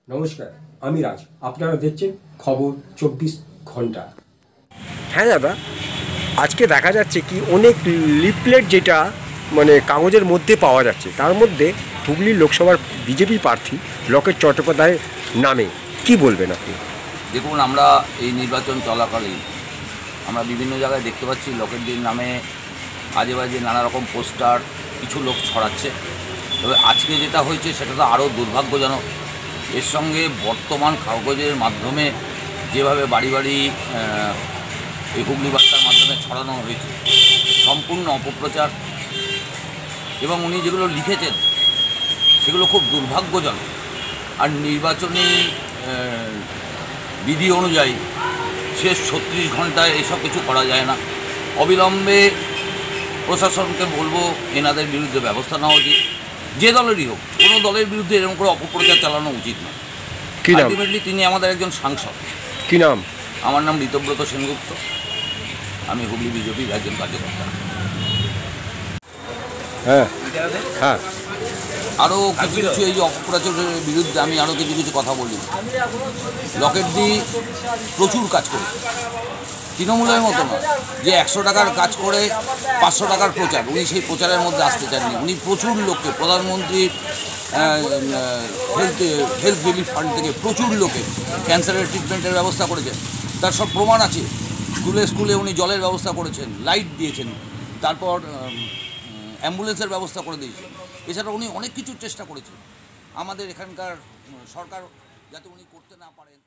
নমস্কার, আমি রাজ। আপনারা দেখছেন খবর 24 ঘন্টা। হ্যাঁ দাদা, আজকে দেখা যাচ্ছে কি অনেক লিফলেট যেটা মানে কাগজের মধ্যে পাওয়া যাচ্ছে, তার মধ্যে হুগলি লোকসভার বিজেপি প্রার্থী লকেট চট্টোপাধ্যায়ের নামে কি বলবেন আপনি? দেখুন, আমরা এই নির্বাচন চলাকালীন আমরা বিভিন্ন জায়গায় দেখতে পাচ্ছি লকেটদের নামে আজে বাজে নানা রকম পোস্টার কিছু লোক ছড়াচ্ছে। তবে আজকে যেটা হয়েছে সেটা তো আরও দুর্ভাগ্যজনক। এর সঙ্গে বর্তমান কাগজের মাধ্যমে যেভাবে বাড়ি বাড়ি এই হুগলি বার্তার মাধ্যমে ছড়ানো হয়েছে সম্পূর্ণ অপপ্রচার, এবং উনি যেগুলো লিখেছেন সেগুলো খুব দুর্ভাগ্যজনক। আর নির্বাচনী বিধি অনুযায়ী শেষ 36 ঘন্টায় এইসব কিছু করা যায় না। অবিলম্বে প্রশাসনকে বলবো এনাদের বিরুদ্ধে ব্যবস্থা নেওয়া উচিত, যে দলেরই হোক। কোনো দলের বিরুদ্ধে এরকম করে অপপ্রচার চালানো উচিত না। কী নাম? আলটিমেটলি তিনি আমাদের একজন সাংসদ। কী নাম? আমার নাম ঋতব্রত সেনগুপ্ত, আমি হুগলি বিজেপির একজন কার্যকর্তা। হ্যাঁ হ্যাঁ, আরও কিছু কিছু এই যে অপপ্রচারের বিরুদ্ধে আমি আরও কিছু কিছু কথা বলি। লকেটদি প্রচুর কাজ করে, তৃণমূলের মতো নয় যে 100 টাকার কাজ করে 500 টাকার প্রচার। উনি সেই প্রচারের মধ্যে আসতে চাননি। উনি প্রচুর লোককে, প্রধানমন্ত্রীর হেলথ রিলিফ ফান্ড থেকে প্রচুর লোকে ক্যান্সারের ট্রিটমেন্টের ব্যবস্থা করেছেন। তার সব প্রমাণ আছে। স্কুলে স্কুলে উনি জলের ব্যবস্থা করেছেন, লাইট দিয়েছেন, তারপর অ্যাম্বুলেন্সের ব্যবস্থা করে দিয়েছেন। এছাড়া উনি অনেক কিছুর চেষ্টা করেছেন আমাদের এখানকার সরকার যাতে উনি করতে না পারেন।